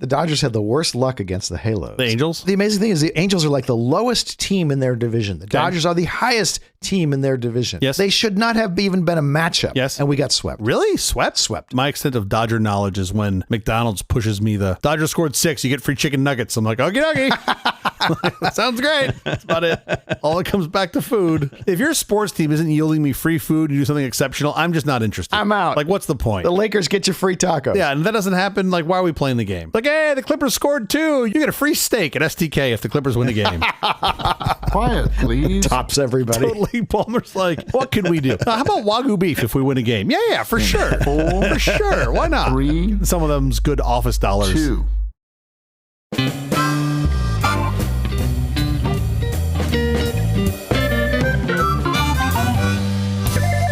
The Dodgers had the worst luck against the Halos. The Angels? The amazing thing is the Angels are like the lowest team in their division. The Dodgers are the highest team in their division. Yes. They should not have even been a matchup. Yes. And we got swept. Really? Swept? Swept. My extent of Dodger knowledge is when McDonald's pushes me the Dodgers scored 6, you get free chicken nuggets. I'm like, okie dokie. Sounds great. That's about it. All it comes back to food. If your sports team isn't yielding me free food, you do something exceptional, I'm just not interested. I'm out. Like, what's the point? The Lakers get you free tacos. Yeah, and if that doesn't happen, like, why are we playing the game? Like, hey, the Clippers scored 2. You get a free steak at STK if the Clippers win the game. Quiet, please. Tops everybody. Totally. Palmer's like, what can we do? How about Wagyu beef if we win a game? Yeah, for sure. 4, For sure. Why not? 3, Some of them's good office dollars. 2.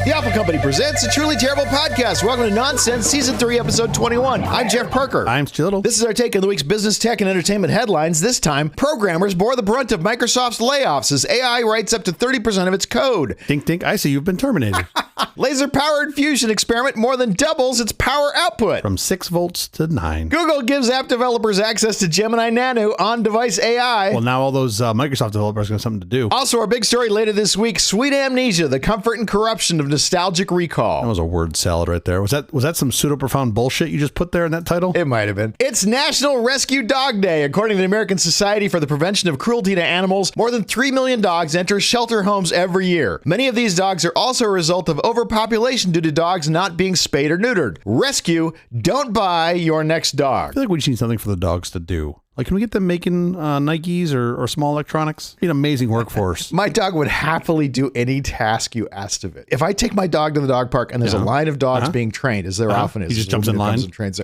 The Apple Company presents a truly terrible podcast. Welcome to Nonsense, Season 3, Episode 21. I'm Jeff Parker. I'm Stu Little. This is our take on the week's business, tech, and entertainment headlines. This time, programmers bore the brunt of Microsoft's layoffs as AI writes up to 30% of its code. Dink, dink. I see you've been terminated. Laser-powered fusion experiment more than doubles its power output. From 6 volts to 9. Google gives app developers access to Gemini Nano on-device AI. Well, now all those Microsoft developers got something to do. Also, our big story later this week, Sweet Amnesia, the comfort and corruption of nostalgic That recall. was a word salad right there. Was that some pseudo-profound bullshit you just put there in that title? It might have been. It's National Rescue Dog Day. According to the American Society for the Prevention of Cruelty to Animals, more than 3 million dogs enter shelter homes every year. Many of these dogs are also a result of overpopulation due to dogs not being spayed or neutered. Rescue, don't buy your next I dog. feel like we just need something for the dogs to do. Like, can we get them making Nikes or small electronics? Be an amazing workforce. My dog would happily do any task you asked of it. If I take my dog to the dog park and there's a line of dogs being trained, as there often is. He just jumps in line?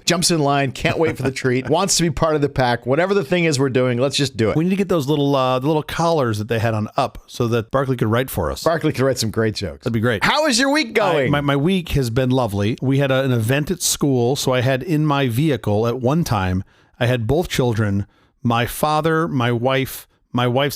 Jumps in line, can't wait for the treat, wants to be part of the pack. Whatever the thing is we're doing, let's just do it. We need to get those little collars that they had on Up so that Barkley could write for us. Barkley could write some great jokes. That'd be great. How is your week going? My week has been lovely. We had an event at school, so I had in my vehicle at one time, I had both children, my father, my wife's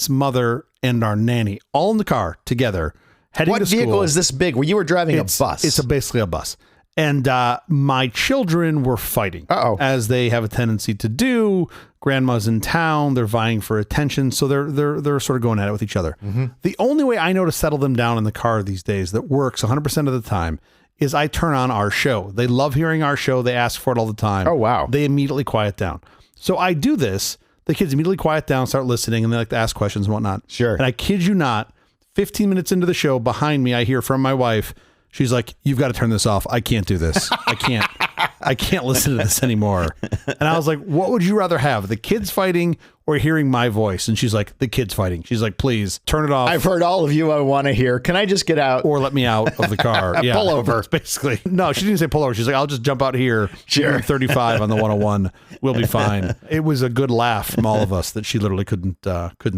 mother, and our nanny all in the car together heading What to school. vehicle is this big? Where you were driving a bus? It's basically a bus. And my children were fighting, as they have a tendency to do. Grandma's in town; they're vying for attention, so they're sort of going at it with each other. Mm-hmm. The only way I know to settle them down in the car these days that works 100% of the time is I turn on our show. They love hearing our show; they ask for it all the time. Oh wow! They immediately quiet down. So I do this. The kids immediately quiet down, start listening, and they like to ask questions and whatnot. Sure. And I kid you not, 15 minutes into the show, behind me, I hear from my wife. She's like, "You've got to turn this off. I can't do this. I can't listen to this anymore." And I was like, "What would you rather have? The kids fighting or hearing my voice?" And she's like, "The kids fighting." She's like, "Please turn it off." I've heard all of you I want to hear. Can I just get out? Or let me out of the car. Yeah, pull over. Basically. No, she didn't say pull over. She's like, "I'll just jump out here. Sure. 35 on the 101. We'll be fine." It was a good laugh from all of us that she literally couldn't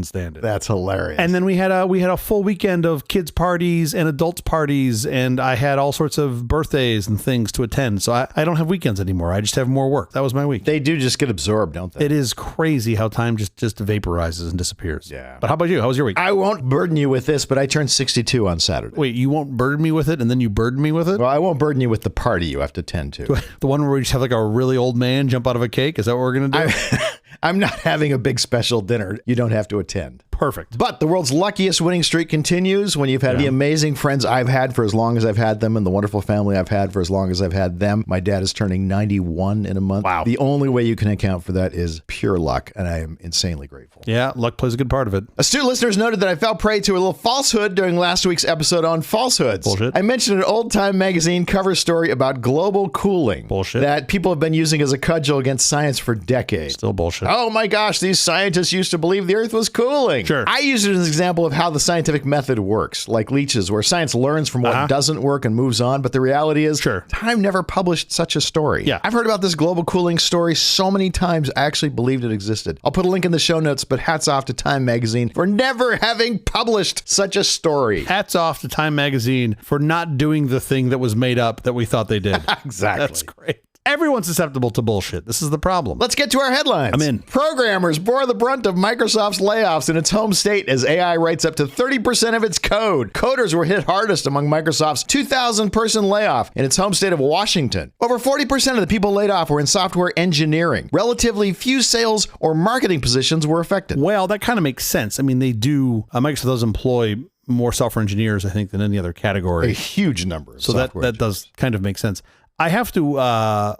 stand it. That's hilarious. And then we had a full weekend of kids parties and adults parties, and I had all sorts of birthdays and things to attend. So I don't have weekends anymore. I just have more work. That was my week. They do just get absorbed, don't they? It is crazy how time just vaporizes and disappears. Yeah. But how about you? How was your week? I won't burden you with this, but I turned 62 on Saturday. Wait, you won't burden me with it, and then you burden me with it? Well, I won't burden you with the party you have to tend to. The one where we just have like a really old man jump out of a cake? Is that what we're going to do? I'm not having a big special dinner. You don't have to attend. Perfect. But the world's luckiest winning streak continues when you've had the amazing friends I've had for as long as I've had them and the wonderful family I've had for as long as I've had them. My dad is turning 91 in a month. Wow. The only way you can account for that is pure luck, and I am insanely grateful. Yeah, luck plays a good part of it. Astute listeners noted that I fell prey to a little falsehood during last week's episode on falsehoods. Bullshit. I mentioned an old-time magazine cover story about global cooling. Bullshit. That people have been using as a cudgel against science for decades. Still bullshit. Oh my gosh, these scientists used to believe the Earth was cooling. Sure. I use it as an example of how the scientific method works, like leeches, where science learns from what doesn't work and moves on, but the reality is Time never published such a story. Yeah. I've heard about this global cooling story so many times, I actually believed it existed. I'll put a link in the show notes, but hats off to Time Magazine for never having published such a story. Hats off to Time Magazine for not doing the thing that was made up that we thought they did. Exactly. That's great. Everyone's susceptible to bullshit. This is the problem. Let's get to our headlines. I'm in. Programmers bore the brunt of Microsoft's layoffs in its home state as AI writes up to 30% of its code. Coders were hit hardest among Microsoft's 2,000-person layoff in its home state of Washington. Over 40% of the people laid off were in software engineering. Relatively few sales or marketing positions were affected. Well, that kind of makes sense. I mean, they do, Microsoft does employ more software engineers, I think, than any other category. A huge number of so that does kind of make sense. I have to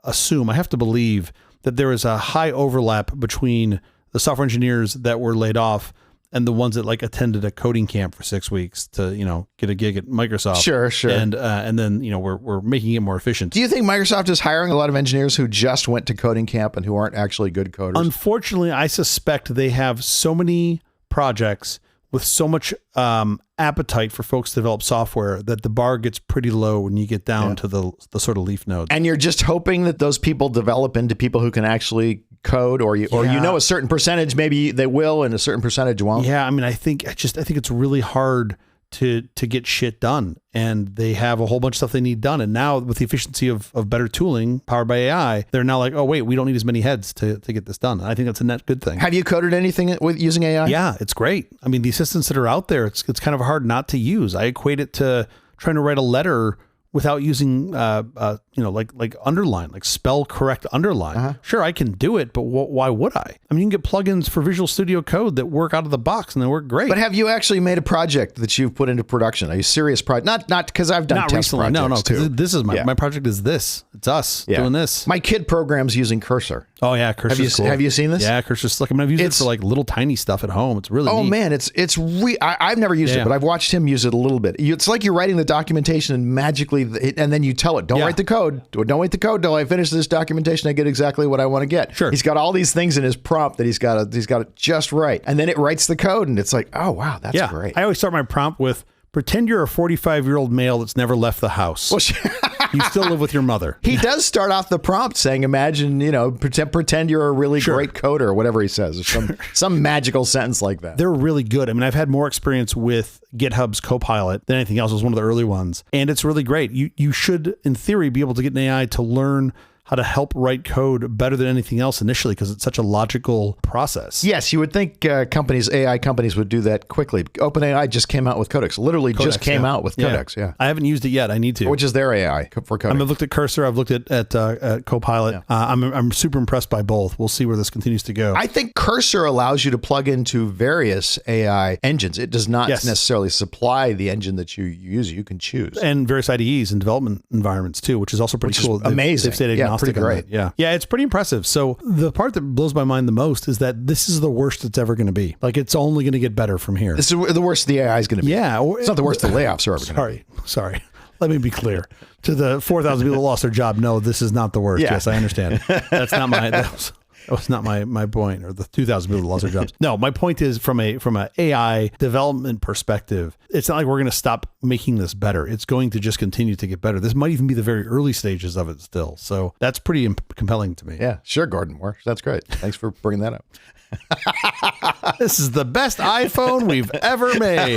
assume, I have to believe that there is a high overlap between the software engineers that were laid off and the ones that like attended a coding camp for 6 weeks to, get a gig at Microsoft. Sure. And then, we're making it more efficient. Do you think Microsoft is hiring a lot of engineers who just went to coding camp and who aren't actually good coders? Unfortunately, I suspect they have so many projects with so much appetite for folks to develop software that the bar gets pretty low when you get down to the sort of leaf nodes. And you're just hoping that those people develop into people who can actually code, or a certain percentage maybe they will and a certain percentage won't. Yeah, I mean, I think it's really hard to get shit done, and they have a whole bunch of stuff they need done. And now with the efficiency of better tooling powered by AI, they're now like, oh wait, we don't need as many heads to get this done. I think that's a net good thing. Have you coded anything with using AI? Yeah, it's great. I mean, the assistants that are out there, it's kind of hard not to use. I equate it to trying to write a letter without using, like underline, like spell correct underline. Sure, I can do it, but why would I? I mean, you can get plugins for Visual Studio Code that work out of the box and they work great. But have you actually made a project that you've put into production? Are you serious project? Not because I've done test recently. projects too. This is my project is this. It's us doing this. My kid programs using Cursor. Oh yeah, Cursor's cool. Have you seen this? Yeah, Cursor's slick. I mean, I've used it for like little tiny stuff at home. It's really neat. Man, I've never used it, but I've watched him use it a little bit. It's like you're writing the documentation and magically, and then you tell it, don't write the code. Don't write the code till I finish this documentation. I get exactly what I want to get. Sure. He's got all these things in his prompt that he's got it just right, and then it writes the code, and it's like, oh wow, that's great. I always start my prompt with, pretend you're a 45-year-old male that's never left the house. Well, you still live with your mother. He does start off the prompt saying, imagine, pretend you're a really great coder, or whatever he says, or some magical sentence like that. They're really good. I mean, I've had more experience with GitHub's Copilot than anything else. It was one of the early ones. And it's really great. You should, in theory, be able to get an AI to learn how to help write code better than anything else initially, because it's such a logical process. Yes, you would think AI companies would do that quickly. OpenAI just came out with Codex. Literally just came out with Codex. Yeah. I haven't used it yet. I need to. Which is their AI for Codex. I've looked at Cursor. I've looked at Copilot. Yeah. I'm super impressed by both. We'll see where this continues to go. I think Cursor allows you to plug into various AI engines. It does not necessarily supply the engine that you use. You can choose. And various IDEs and development environments too, which is also pretty cool. Amazing. They've stayed agnostic. Pretty great. Yeah, it's pretty impressive. So the part that blows my mind the most is that this is the worst it's ever going to be. Like, it's only going to get better from here. This is the worst the AI is going to be. Yeah. It's not the worst the layoffs are ever going to be. Sorry. Let me be clear. To the 4,000 people that lost their job, no, this is not the worst. Yeah. Yes, I understand. That's not that was not my point, or the 2,000 people that lost their jobs. No, my point is from a AI development perspective, it's not like we're going to stop making this better. It's going to just continue to get better. This might even be the very early stages of it still. So that's pretty compelling to me. Yeah, sure, Gordon Moore. That's great. Thanks for bringing that up. This is the best iPhone we've ever made.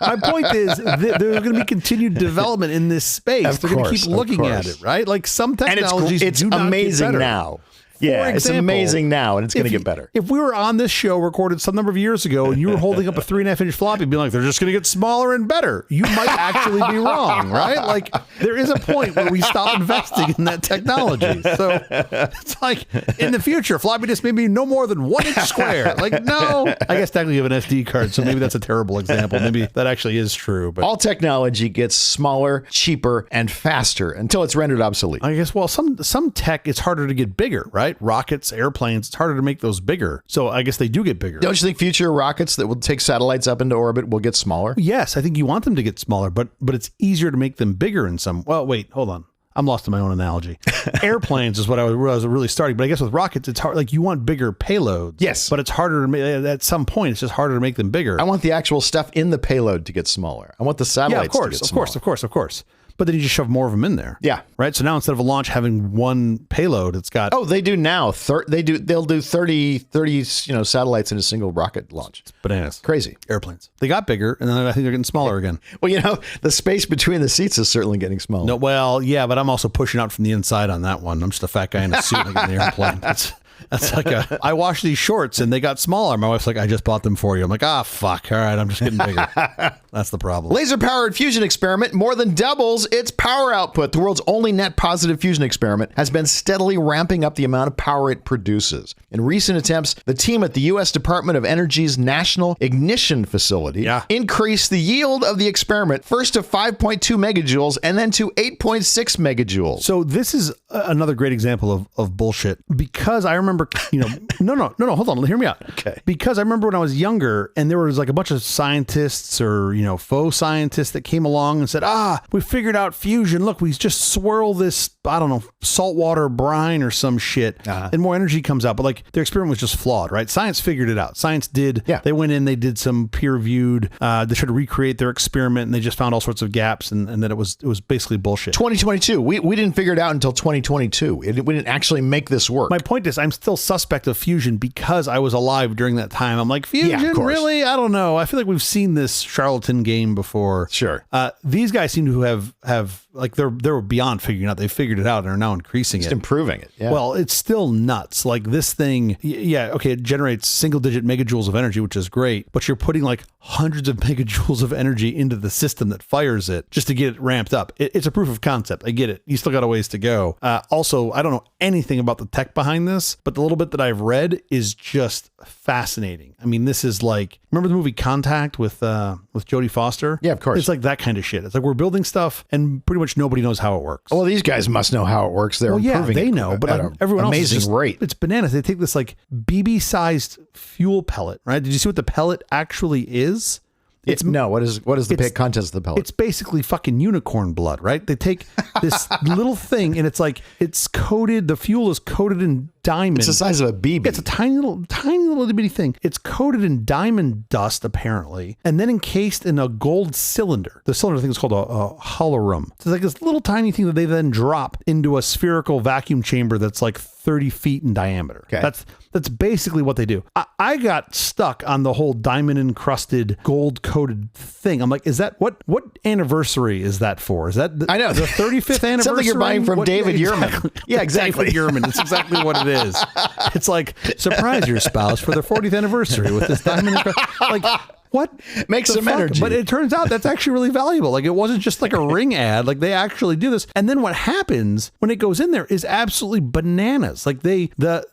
My point is there's going to be continued development in this space. They're going to keep looking at it, right? Like some technologies, it's amazing now. Yeah, it's amazing now, and it's going to get better. If we were on this show recorded some number of years ago, and you were holding up a 3.5-inch floppy, being like, they're just going to get smaller and better, you might actually be wrong, right? Like, there is a point where we stop investing in that technology. So it's like, in the future, floppy disk may be no more than 1 inch square. Like, no. I guess technically you have an SD card, so maybe that's a terrible example. Maybe that actually is true. But all technology gets smaller, cheaper, and faster until it's rendered obsolete. I guess, well, some tech, it's harder to get bigger, right? Rockets, airplanes, it's harder to make those bigger. So I guess they do get bigger. Don't you think future rockets that will take satellites up into orbit will get smaller? Yes, I think you want them to get smaller, but it's easier to make them bigger in some. Well, wait, hold on. I'm lost in my own analogy. Airplanes is what I was really starting, but I guess with rockets, it's hard. Like, you want bigger payloads. Yes, but it's harder to make. At some point, it's just harder to make them bigger. I want the actual stuff in the payload to get smaller. I want the satellites. Yeah, of course, to get smaller. Of course. But then you just shove more of them in there. Yeah. Right. So now instead of a launch having one payload, it's got. Oh, they do now. They'll do 30 satellites in a single rocket launch. It's bananas. Crazy. Airplanes. They got bigger, and then I think they're getting smaller again. Well, the space between the seats is certainly getting smaller. No, well, yeah, but I'm also pushing out from the inside on that one. I'm just a fat guy in a suit like in the airplane. That's like I washed these shorts and they got smaller. My wife's like, I just bought them for you. I'm like, fuck. All right, I'm just getting bigger. That's the problem. Laser-powered fusion experiment more than doubles its power output. The world's only net positive fusion experiment has been steadily ramping up the amount of power it produces. In recent attempts, the team at the U.S. Department of Energy's National Ignition Facility increased the yield of the experiment first to 5.2 megajoules and then to 8.6 megajoules. So this is another great example of bullshit, because I remember, no, hold on, hear me out. Okay. Because I remember when I was younger and there was like a bunch of scientists or, faux scientists that came along and said, we figured out fusion. Look, we just swirl this, I don't know, saltwater brine or some shit and more energy comes out. But like their experiment was just flawed, right? Science figured it out. Science did. Yeah. They went in, they did some peer reviewed, they tried to recreate their experiment and they just found all sorts of gaps and that it was basically bullshit. 2022. We didn't figure it out until 2022. We didn't actually make this work. My point is I'm still suspect of fusion because I was alive during that time. I'm like, fusion? Really? I don't know. I feel like we've seen this charlatan game before. Sure. These guys seem to have like they're beyond figuring out. They figured it out and are now increasing Just improving it. Yeah. Well, it's still nuts. Like this thing, okay, it generates single-digit megajoules of energy, which is great, but you're putting like hundreds of megajoules of energy into the system that fires it just to get it ramped up. It's a proof of concept. I get it. You still got a ways to go. Also, I don't know anything about the tech behind this, but the little bit that I've read is just fascinating. I mean, this is like, remember the movie Contact with Jodie Foster? Yeah, of course. It's like that kind of shit. It's like we're building stuff and pretty much nobody knows how it works. Well, these guys must know how it works. They're improving they it know, but like everyone else is just, rate. It's bananas. They take this like BB-sized fuel pellet, right? Did you see what the pellet actually is? What is the contents of the pellet? It's basically fucking unicorn blood, right? They take this little thing and it's coated, the fuel is coated in diamond. It's the size of a BB. It's a tiny little bitty thing. It's coated in diamond dust, apparently, and then encased in a gold cylinder. The cylinder thing is called a holorum. So it's like this little tiny thing that they then drop into a spherical vacuum chamber that's like 30 feet in diameter. Okay. That's basically what they do. I got stuck on the whole diamond-encrusted, gold-coated thing. I'm like, is that what anniversary is that for? Is that I know the 35th anniversary? Something you're buying from David Yurman. Yeah, exactly. David Yurman. It's exactly what it is. It's like, surprise your spouse for their 40th anniversary with this diamond-encrusted. Like, what? Makes some energy. But it turns out that's actually really valuable. Like, it wasn't just like a ring ad. Like, they actually do this. And then what happens when it goes in there is absolutely bananas. Like,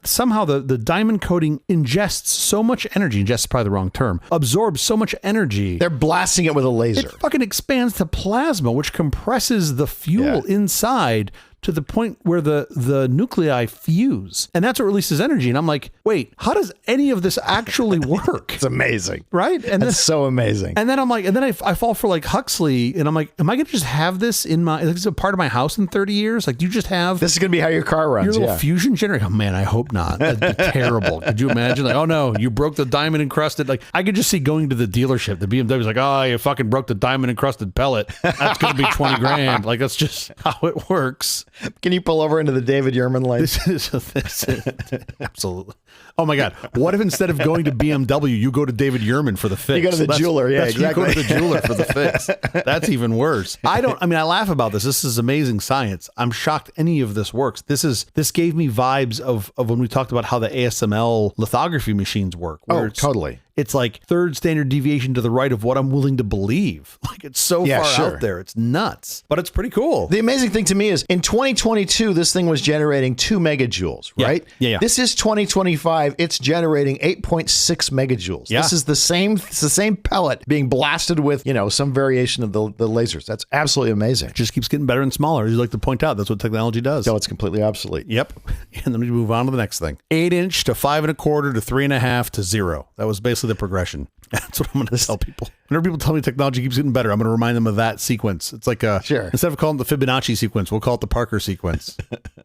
somehow the diamond coating ingests so much energy. Ingests is probably the wrong term. Absorbs so much energy. They're blasting it with a laser. It fucking expands to plasma, which compresses the fuel inside to the point where the nuclei fuse. And that's what releases energy. And I'm like, wait, how does any of this actually work? It's amazing. Right? And that's so amazing. And then I'm like, I fall for like Huxley and I'm like, am I going to just have this in my, this is a part of my house in 30 years? Like, do you just have. This is going to be how your car runs. Your little fusion generator. Oh man, I hope not. That'd be terrible. Could you imagine? Like, oh no, you broke the diamond encrusted. Like, I could just see going to the dealership. The BMW's like, oh, you fucking broke the diamond encrusted pellet. That's going to be 20 grand. Like, that's just how it works. Can you pull over into the David Yurman lane? This is absolutely. Oh my God. What if instead of going to BMW, you go to David Yurman for the fix? You go to the jeweler. Yeah, exactly. You go to the jeweler for the fix. That's even worse. I laugh about this. This is amazing science. I'm shocked any of this works. This gave me vibes of when we talked about how the ASML lithography machines work. Oh, totally. It's like third standard deviation to the right of what I'm willing to believe. Like, it's so far out there. It's nuts, but it's pretty cool. The amazing thing to me is in 2022, this thing was generating 2 megajoules, right? Yeah. This is 2025. It's generating 8.6 megajoules. Yeah. This is the same pellet being blasted with, some variation of the lasers. That's absolutely amazing. It just keeps getting better and smaller. As you like to point out, that's what technology does. So it's completely obsolete. Yep. And then we move on to the next thing. 8-inch to 5 1/4 to 3.5 to 0. That was basically the progression. That's what I'm going to tell people. Whenever people tell me technology keeps getting better, I'm going to remind them of that sequence. It's like instead of calling it the Fibonacci sequence, we'll call it the Parker sequence.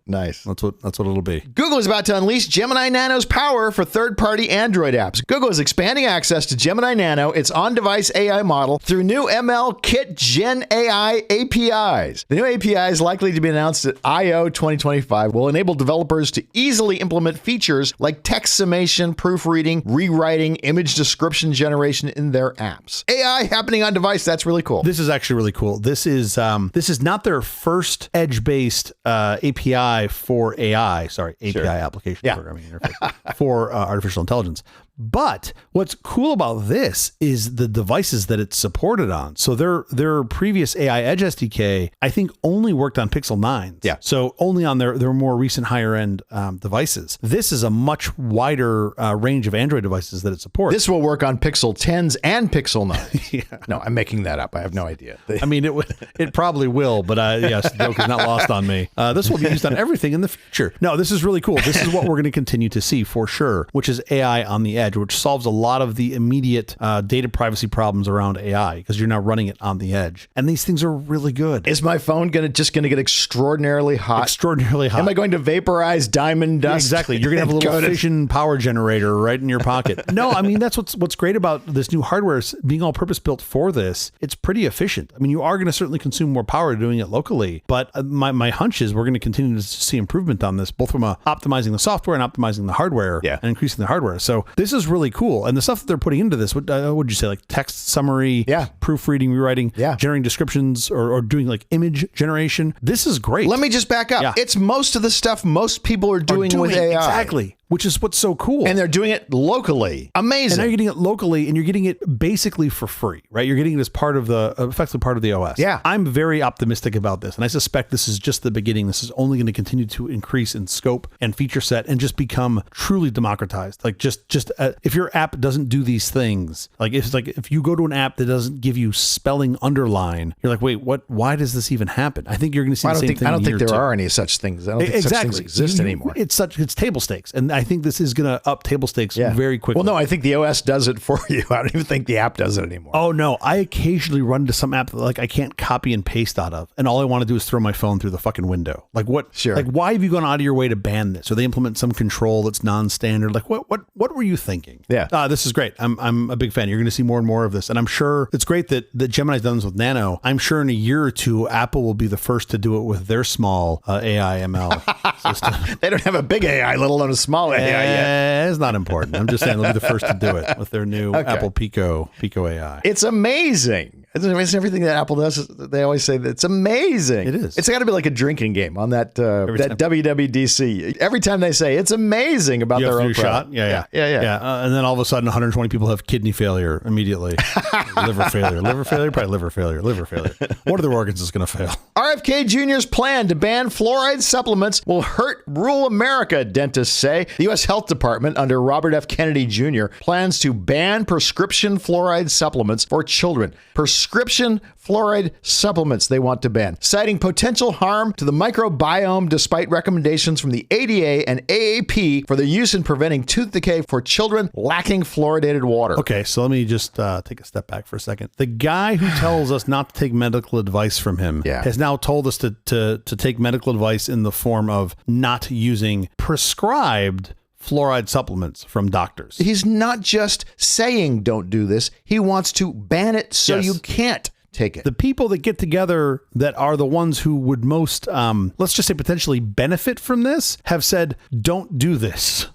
Nice. That's what it'll be. Google is about to unleash Gemini Nano's power for third-party Android apps. Google is expanding access to Gemini Nano, its on-device AI model, through new ML Kit Gen AI APIs. The new APIs, likely to be announced at I/O 2025, will enable developers to easily implement features like text summation, proofreading, rewriting, image description generation in their apps. AI happening on device, that's really cool. This is actually really cool. This is not their first edge-based API for AI. Sorry, API application programming interface for artificial intelligence. But what's cool about this is the devices that it's supported on. So their previous AI Edge SDK, I think, only worked on Pixel 9s. Yeah. So only on their more recent higher end devices. This is a much wider range of Android devices that it supports. This will work on Pixel 10s and Pixel 9s. Yeah. No, I'm making that up. I have no idea. I mean, it probably will, but yes, the joke is not lost on me. This will be used on everything in the future. No, this is really cool. This is what we're going to continue to see for sure, which is AI on the edge, which solves a lot of the immediate data privacy problems around AI because you're now running it on the edge. And these things are really good. Is my phone just going to get extraordinarily hot? Extraordinarily hot. Am I going to vaporize diamond dust? Yeah, exactly. You're going to have a little fission power generator right in your pocket. No, I mean, that's what's great about this new hardware is being all purpose built for this. It's pretty efficient. I mean, you are going to certainly consume more power doing it locally, but my hunch is we're going to continue to see improvement on this, both from optimizing the software and optimizing the hardware and increasing the hardware. So this is really cool. And the stuff that they're putting into this, what would you say, like text summary, proofreading, rewriting, generating descriptions or doing like image generation. This is great. Let me just back up. Yeah. It's most of the stuff most people are doing with AI. Exactly. Which is what's so cool. And they're doing it locally. Amazing. And now you're getting it locally and you're getting it basically for free, right? You're getting it as part of effectively part of the OS. Yeah. I'm very optimistic about this. And I suspect this is just the beginning. This is only going to continue to increase in scope and feature set and just become truly democratized. Like just if your app doesn't do these things, if you go to an app that doesn't give you spelling underline, you're like, wait, what? Why does this even happen? I think you're going to see the same thing. I don't think there are any such things. I don't think such things exist anymore. It's table stakes. And I think this is going to up table stakes very quickly. Well, no, I think the OS does it for you. I don't even think the app does it anymore. Oh, no. I occasionally run into some app that I can't copy and paste out of. And all I want to do is throw my phone through the fucking window. Like what? Sure. Like why have you gone out of your way to ban this? Or they implement some control that's non-standard. Like what were you thinking? Yeah. This is great. I'm a big fan. You're going to see more and more of this. And I'm sure it's great that Gemini's done this with Nano. I'm sure in a year or two, Apple will be the first to do it with their small AI ML system. They don't have a big AI, let alone a small AI yet. It's not important. I'm just saying they'll be the first to do it with their new Apple Pico AI. It's amazing. It's everything that Apple does. They always say that it's amazing. It is. It's got to be like a drinking game on that WWDC. Every time they say it's amazing about their own product. Yeah. And then all of a sudden 120 people have kidney failure immediately. Liver failure, probably liver failure. What are their organs is going to fail? RFK Jr.'s plan to ban fluoride supplements will hurt rural America, dentists say. The U.S. Health Department, under Robert F. Kennedy Jr., plans to ban prescription fluoride supplements for children. Prescription fluoride supplements they want to ban, citing potential harm to the microbiome despite recommendations from the ADA and AAP for their use in preventing tooth decay for children lacking fluoridated water. Okay, so let me just take a step back for a second. The guy who tells us not to take medical advice from him has now told us to take medical advice in the form of not using prescribed fluoride supplements from doctors. He's not just saying don't do this. He wants to ban it so you can't take it. The people that get together that are the ones who would most, let's just say potentially benefit from this, have said, don't do this.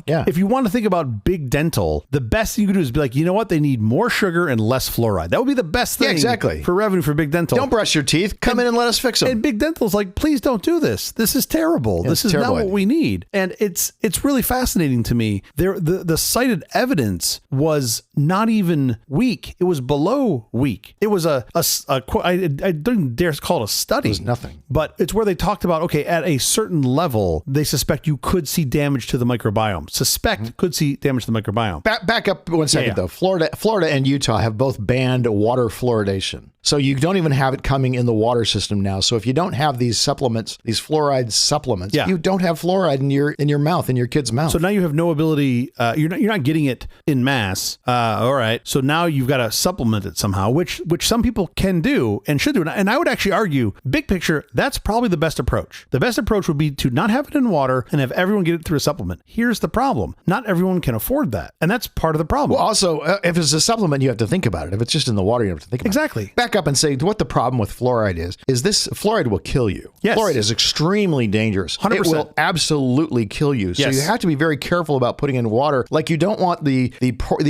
If you want to think about big dental, the best thing you can do is be like, you know what? They need more sugar and less fluoride. That would be the best thing for revenue for big dental. Don't brush your teeth. Come in and let us fix them. And big dental is like, please don't do this. This is terrible. This is not what we need. And it's really fascinating to me. The cited evidence was not even weak. It was below weak. It was I don't dare call it a study. It was nothing. But it's where they talked about, okay, at a certain level, they suspect you could see damage to the microbiome. Could see damage to the microbiome. Back up 1 second, though. Florida and Utah have both banned water fluoridation. So you don't even have it coming in the water system now. So if you don't have these supplements, these fluoride supplements, you don't have fluoride in your mouth, in your kid's mouth. So now you have no ability, you're not getting it in mass. All right. So now you've got to supplement it somehow, which some people can do and should do. And I would actually argue, big picture, that's probably the best approach. The best approach would be to not have it in water and have everyone get it through a supplement. Here's the problem. Not everyone can afford that. And that's part of the problem. Well, also, if it's a supplement, you have to think about it. If it's just in the water, you have to think about it. Exactly. Back up and say what the problem with fluoride is this fluoride will kill you. Yes. Fluoride is extremely dangerous. 100%. It will absolutely kill you. So you have to be very careful about putting in water. Like you don't want the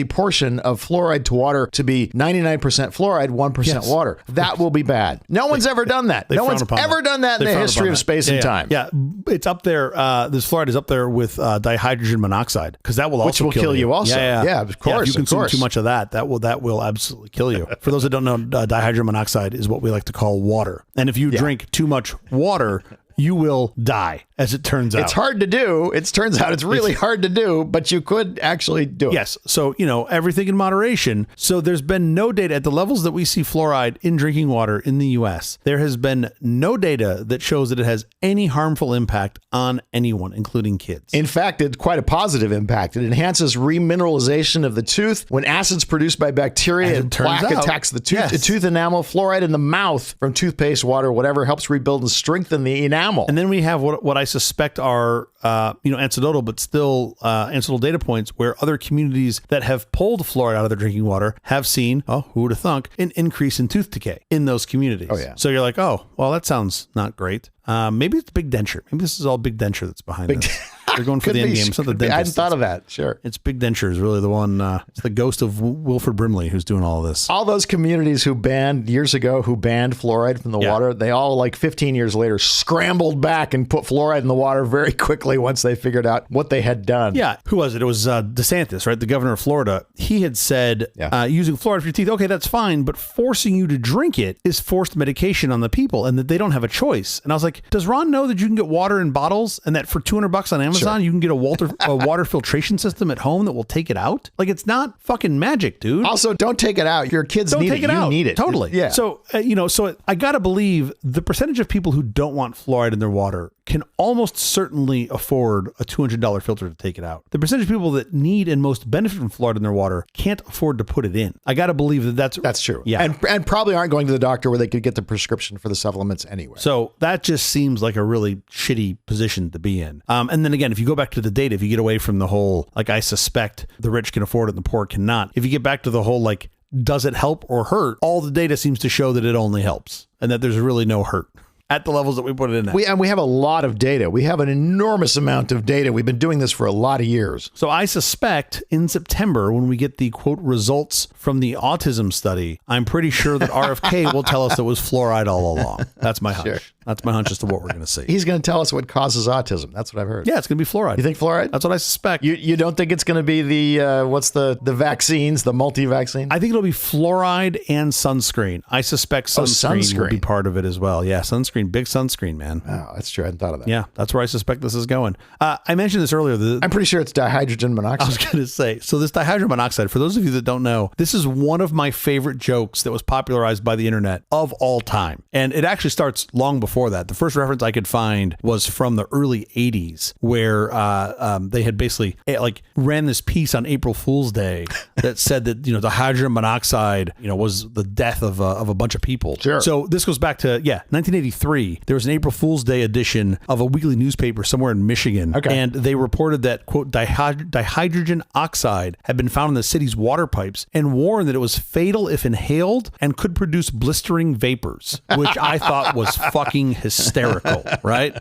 portion of fluoride to water to be 99% fluoride, 1% water. That will be bad. No one's ever done that. No one's ever done that in the history of space and time. Yeah, it's up there. This fluoride is up there with dihydrogen monoxide because that will also kill you also. Yeah, of course. If you consume too much of that will absolutely kill you. For those that don't know, dihydrogen monoxide is what we like to call water. And if you drink too much water, you will die, as it turns out. It's hard to do. It turns out it's really hard to do, but you could actually do it. Yes. So, everything in moderation. So there's been no data at the levels that we see fluoride in drinking water in the U.S. There has been no data that shows that it has any harmful impact on anyone, including kids. In fact, it's quite a positive impact. It enhances remineralization of the tooth. When acids produced by bacteria and plaque attacks the tooth enamel, fluoride in the mouth from toothpaste, water, whatever, helps rebuild and strengthen the enamel. And then we have what I suspect are, anecdotal, but still anecdotal data points where other communities that have pulled fluoride out of their drinking water have seen, who would have thunk, an increase in tooth decay in those communities. Oh, yeah. So you're like, well, that sounds not great. Maybe it's big denture. Maybe this is all big denture that's behind this. They're going for the end game. It's not the dentist. I hadn't thought of that. Sure. It's big denture is really the one. It's the ghost of Wilford Brimley who's doing all of this. All those communities who banned fluoride from the water, they all 15 years later scrambled back and put fluoride in the water very quickly once they figured out what they had done. Yeah. Who was it? It was DeSantis, right? The governor of Florida. He had said using fluoride for your teeth, okay, that's fine, but forcing you to drink it is forced medication on the people and that they don't have a choice. And I was like, does Ron know that you can get water in bottles and that for $200 on Amazon, you can get a water filtration system at home that will take it out? Like, it's not fucking magic, dude. Also, don't take it out. Your kids need it. You need it. Totally. Yeah. So, so I got to believe the percentage of people who don't want fluoride in their water can almost certainly afford a $200 filter to take it out. The percentage of people that need and most benefit from fluoride in their water can't afford to put it in. I got to believe that's true. Yeah. And probably aren't going to the doctor where they could get the prescription for the supplements anyway. So that just seems like a really shitty position to be in. And then again, if you go back to the data, if you get away from the whole, I suspect the rich can afford it and the poor cannot. If you get back to the whole, does it help or hurt? All the data seems to show that it only helps and that there's really no hurt at the levels that we put it in at. We have a lot of data. We have an enormous amount of data. We've been doing this for a lot of years. So I suspect in September, when we get the quote results from the autism study, I'm pretty sure that RFK will tell us it was fluoride all along. That's my hunch. Sure. That's my hunch as to what we're going to see. He's going to tell us what causes autism. That's what I've heard. Yeah, it's going to be fluoride. You think fluoride? That's what I suspect. You don't think it's going to be the the vaccines, the multi-vaccine? I think it'll be fluoride and sunscreen. I suspect sunscreen will be part of it as well. Yeah, sunscreen, big sunscreen, man. Oh, that's true. I hadn't thought of that. Yeah, that's where I suspect this is going. I mentioned this earlier. I'm pretty sure it's dihydrogen monoxide. I was going to say, so this dihydrogen monoxide, for those of you that don't know, this is one of my favorite jokes that was popularized by the internet of all time. And it actually starts long before that. The first reference I could find was from the early 80s where they had basically ran this piece on April Fool's Day that said that, the hydrogen monoxide, was the death of a bunch of people. Sure. So this goes back to, 1983. There was an April Fool's Day edition of a weekly newspaper somewhere in Michigan. Okay. And they reported that, quote, dihydrogen oxide had been found in the city's water pipes and warned that it was fatal if inhaled and could produce blistering vapors, which I thought was fucking hysterical, right?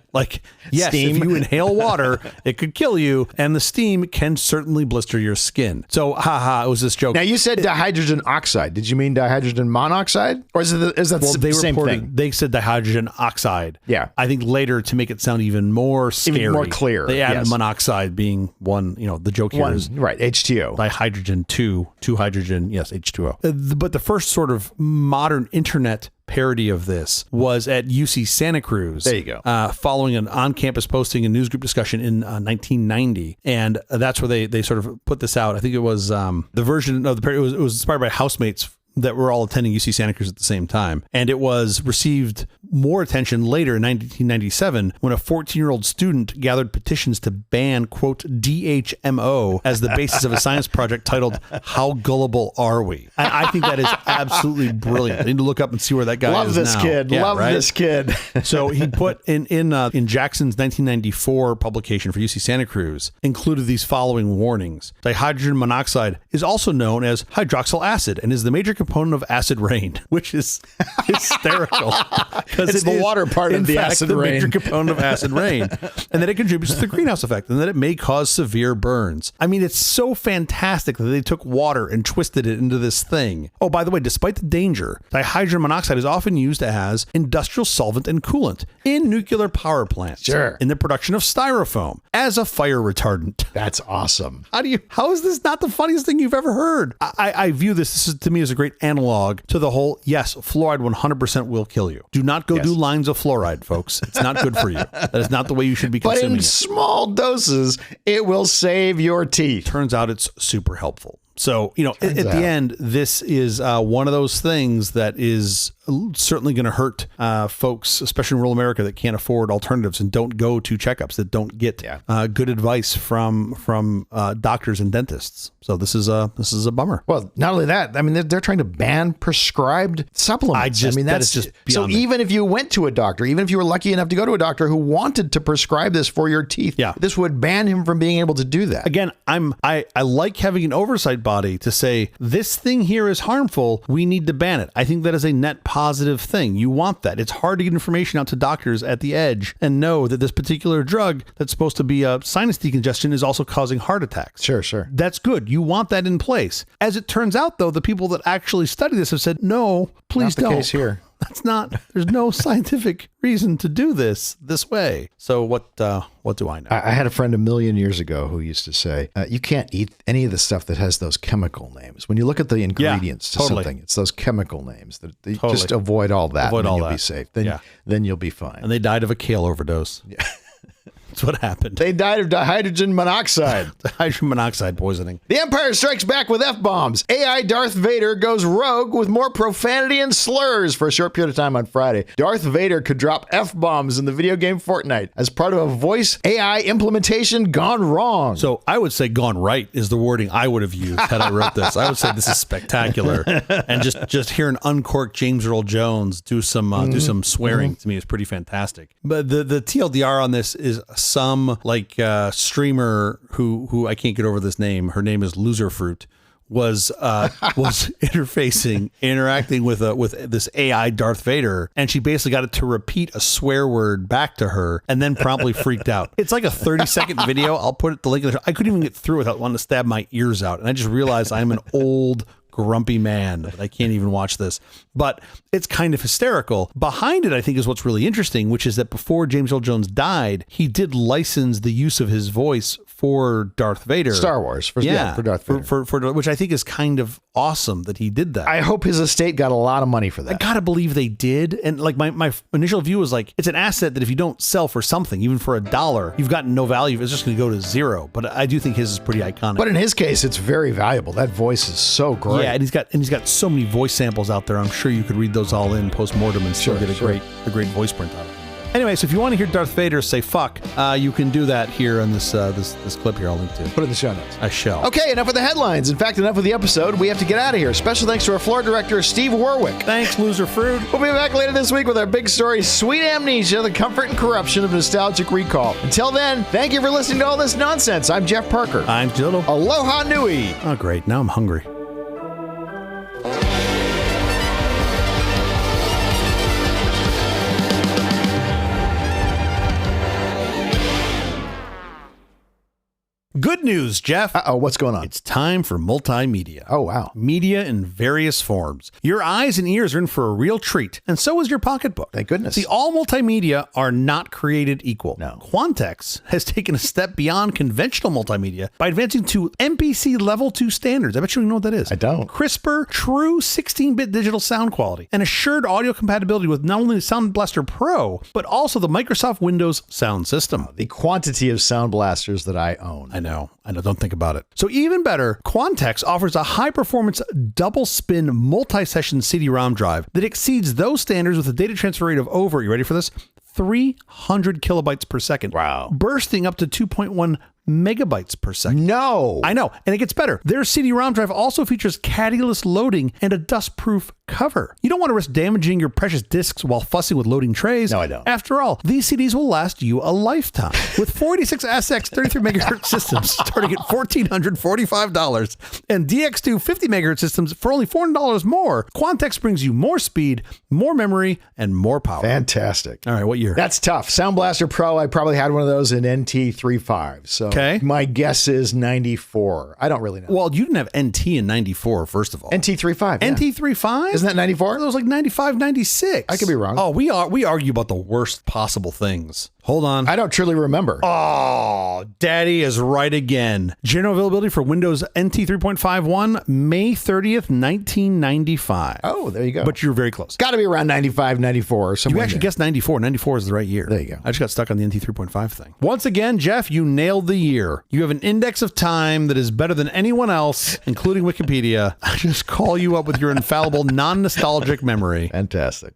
Yes, steam. If you inhale water, it could kill you, and the steam can certainly blister your skin. So, it was this joke. Now, you said dihydrogen oxide. Did you mean dihydrogen monoxide? Or is that the same thing? They said dihydrogen oxide. Yeah. I think later, to make it sound even more scary, even more clear, they added monoxide being one, the joke here is right, H2O. Dihydrogen, two hydrogen, yes, H2O. But the first sort of modern internet parody of this was at UC Santa Cruz. There you go. Following an on-campus posting and newsgroup discussion in 1990. And that's where they sort of put this out. I think it was the version of the parody, it was inspired by housemates that were all attending UC Santa Cruz at the same time. And it was received more attention later in 1997 when a 14-year-old student gathered petitions to ban, quote, DHMO as the basis of a science project titled How Gullible Are We? I think that is absolutely brilliant. I need to look up and see where that guy Love is this now. kid. Yeah, Love right? this kid. So he put in Jackson's 1994 publication for UC Santa Cruz included these following warnings. Dihydrogen monoxide is also known as hydroxyl acid and is the major component of acid rain, which is hysterical. It's the water part of the acid rain. Major component of acid rain, and that it contributes to the greenhouse effect, and that it may cause severe burns. I mean, it's so fantastic that they took water and twisted it into this thing. Oh, by the way, despite the danger, dihydrogen monoxide is often used as industrial solvent and coolant in nuclear power plants. Sure. In the production of styrofoam as a fire retardant. That's awesome. How is this not the funniest thing you've ever heard? I view this is, to me, as a great analog to the whole, yes, fluoride 100% will kill you. Do not go do lines of fluoride, folks. It's not good for you. That is not the way you should be consuming But in it. small doses, it will save your teeth. Turns out it's super helpful. So, at the end, this is one of those things that is certainly going to hurt folks, especially in rural America, that can't afford alternatives and don't go to checkups, that don't get good advice from doctors and dentists. So this is a bummer. Well, not only that, I mean, they're trying to ban prescribed supplements. That is just beyond me. Even if you went to a doctor, even if you were lucky enough to go to a doctor who wanted to prescribe this for your teeth, this would ban him from being able to do that. Again, I like having an oversight body to say this thing here is harmful. We need to ban it. I think that is a net positive thing. You want that. It's hard to get information out to doctors at the edge and know that this particular drug that's supposed to be a sinus decongestion is also causing heart attacks. Sure. That's good. You want that in place. As it turns out, though, the people that actually study this have said, no, please don't. Not the case here. There's no scientific reason to do this way. So what do I know? I had a friend a million years ago who used to say, you can't eat any of the stuff that has those chemical names. When you look at the ingredients to something, it's those chemical names. Just avoid all that. And you'll be safe. Then you'll be fine. And they died of a kale overdose. Yeah. That's what happened. They died of dihydrogen monoxide. Dihydrogen monoxide poisoning. The Empire strikes back with F-bombs. AI Darth Vader goes rogue with more profanity and slurs for a short period of time on Friday. Darth Vader could drop F-bombs in the video game Fortnite as part of a voice AI implementation gone wrong. So I would say gone right is the wording I would have used had I wrote this. I would say this is spectacular. And just hear an uncorked James Earl Jones do some swearing to me is pretty fantastic. But the TLDR on this is some streamer who I can't get over this name. Her name is Loser Fruit. Was interacting with this AI Darth Vader, and she basically got it to repeat a swear word back to her, and then promptly freaked out. It's like a 30-second video. I'll put the link in the show. I couldn't even get through without wanting to stab my ears out, and I just realized I'm an old grumpy man that I can't even watch this. But it's kind of hysterical. Behind it, I think, is what's really interesting, which is that before James Earl Jones died, he did license the use of his voice for Darth Vader. Star Wars. For Darth Vader. For which I think is kind of awesome that he did that. I hope his estate got a lot of money for that. I gotta believe they did. And like my initial view was like, it's an asset that if you don't sell for something, even for $1, you've got no value. It's just going to go to zero. But I do think his is pretty iconic. But in his case, it's very valuable. That voice is so great. Yeah, and he's got so many voice samples out there. I'm sure you could read those all in post-mortem and still get a great voice print out of it. Anyway, so if you want to hear Darth Vader say fuck, you can do that here on this clip here. I'll link to. Put it in the show notes. I shall. Okay, enough with the headlines. In fact, enough with the episode. We have to get out of here. Special thanks to our floor director, Steve Warwick. Thanks, Loser Fruit. We'll be back later this week with our big story, Sweet Amnesia, the comfort and corruption of nostalgic recall. Until then, thank you for listening to all this nonsense. I'm Jeff Parker. I'm Jill. Aloha Nui. Oh, great. Now I'm hungry. Good news, Jeff. Uh-oh, what's going on? It's time for multimedia. Oh, wow. Media in various forms. Your eyes and ears are in for a real treat, and so is your pocketbook. Thank goodness. See, all multimedia are not created equal. No. Quantex has taken a step beyond conventional multimedia by advancing to MPC Level 2 standards. I bet you know what that is. I don't. Crisper, true 16-bit digital sound quality, and assured audio compatibility with not only the Sound Blaster Pro, but also the Microsoft Windows sound system. The quantity of sound blasters that I own. I know. I know, don't think about it. So even better, Quantex offers a high-performance double-spin multi-session CD-ROM drive that exceeds those standards with a data transfer rate of over, you ready for this? 300 kilobytes per second. Wow. Bursting up to 2.1 megabytes per second. No. I know. And it gets better. Their CD-ROM drive also features caddy-less loading and a dust-proof cover. You don't want to risk damaging your precious discs while fussing with loading trays. No, I don't. After all, these CDs will last you a lifetime. With 486 SX 33 megahertz systems starting at $1,445 and DX2 50 megahertz systems for only $400 more, Quantex brings you more speed, more memory, and more power. Fantastic. All right, what year? That's tough. Sound Blaster Pro, I probably had one of those in NT35. So my guess is 94. I don't really know. Well, you didn't have NT in 94, first of all. NT35. Yeah. NT35? Isn't that 94? It was like 95, 96. I could be wrong. Oh, we argue about the worst possible things. Hold on. I don't truly remember. Oh, Daddy is right again. General availability for Windows NT 3.51, May 30th, 1995. Oh, there you go. But you're very close. Got to be around 95, 94 or something. You actually guessed 94. 94 is the right year. There you go. I just got stuck on the NT 3.5 thing. Once again, Jeff, you nailed the year. You have an index of time that is better than anyone else, including Wikipedia. I just call you up with your infallible, non-nostalgic memory. Fantastic.